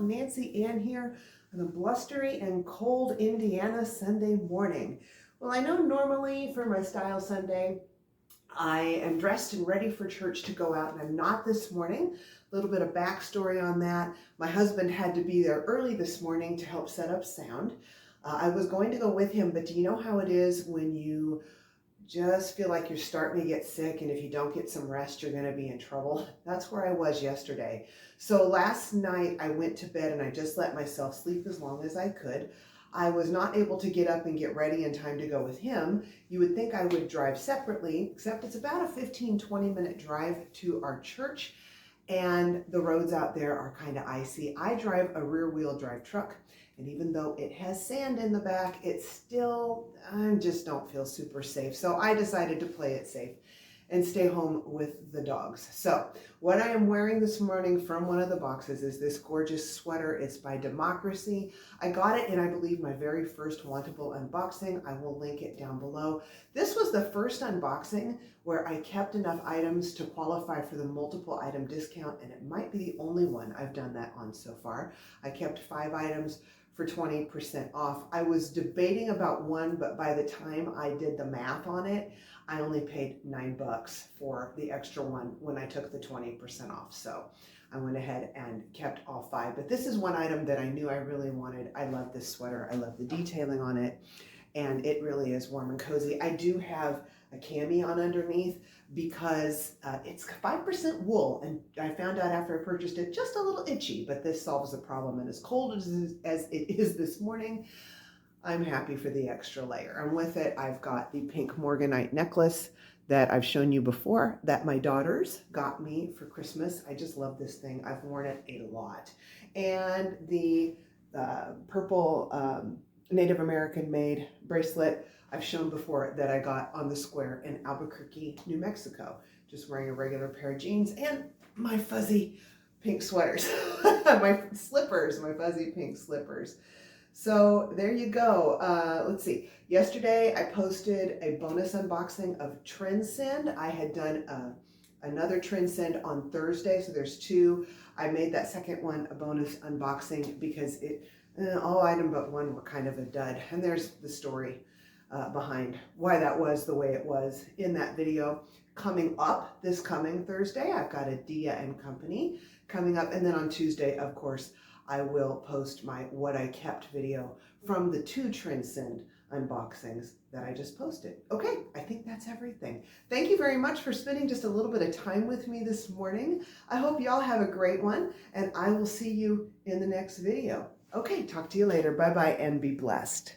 up? Nancy Ann here on a blustery and cold Indiana Sunday morning. Well, I know normally for my Style Sunday, I am dressed and ready for church to go out, and I'm not this morning. A little bit of backstory on that. My husband had to be there early this morning to help set up sound. I was going to go with him, but do you know how it is when you just feel like you're starting to get sick, and if you don't get some rest, you're going to be in trouble? That's where I was yesterday. So last night I went to bed and I just let myself sleep as long as I could. I was not able to get up and get ready in time to go with him. You would think I would drive separately, except it's about a 15-20 minute drive to our church, and the roads out there are kind of icy. I drive a rear-wheel drive truck, and even though it has sand in the back, it's still, I just don't feel super safe. So I decided to play it safe and stay home with the dogs. So what I am wearing this morning from one of the boxes is this gorgeous sweater. It's by Democracy. I got it in, I believe, my very first Wantable unboxing. I will link it down below. This was the first unboxing where I kept enough items to qualify for the multiple item discount, and it might be the only one I've done that on so far. I kept 5 items for 20% off. I was debating about one, but by the time I did the math on it, I only paid $9 for the extra one when I took the 20% off. So I went ahead and kept all 5. But this is one item that I knew I really wanted. I love this sweater. I love the detailing on it, and it really is warm and cozy. I do have a cami on underneath because it's 5% wool, and I found out after I purchased it just a little itchy, but this solves the problem. And as cold as it is this morning, I'm happy for the extra layer. And with it, I've got the pink morganite necklace that I've shown you before that my daughters got me for Christmas. I just love this thing. I've worn it a lot. And the purple Native American made bracelet I've shown before that I got on the square in Albuquerque, New Mexico. Just wearing a regular pair of jeans and my fuzzy pink sweaters, my slippers, my fuzzy pink slippers. So there you go. Let's see. Yesterday I posted a bonus unboxing of Transcend. I had done another Transcend on Thursday, so there's 2. I made that second one a bonus unboxing because all item but one were kind of a dud. And there's the story behind why that was the way it was in that video. Coming up this coming Thursday, I've got a Dia and Company coming up, and then on Tuesday, of course, I will post my what I kept video from the 2 Transcend unboxings that I just posted. Okay, I think that's everything. Thank you very much for spending just a little bit of time with me this morning. I hope y'all have a great one, and I will see you in the next video. Okay, talk to you later. Bye-bye, and be blessed.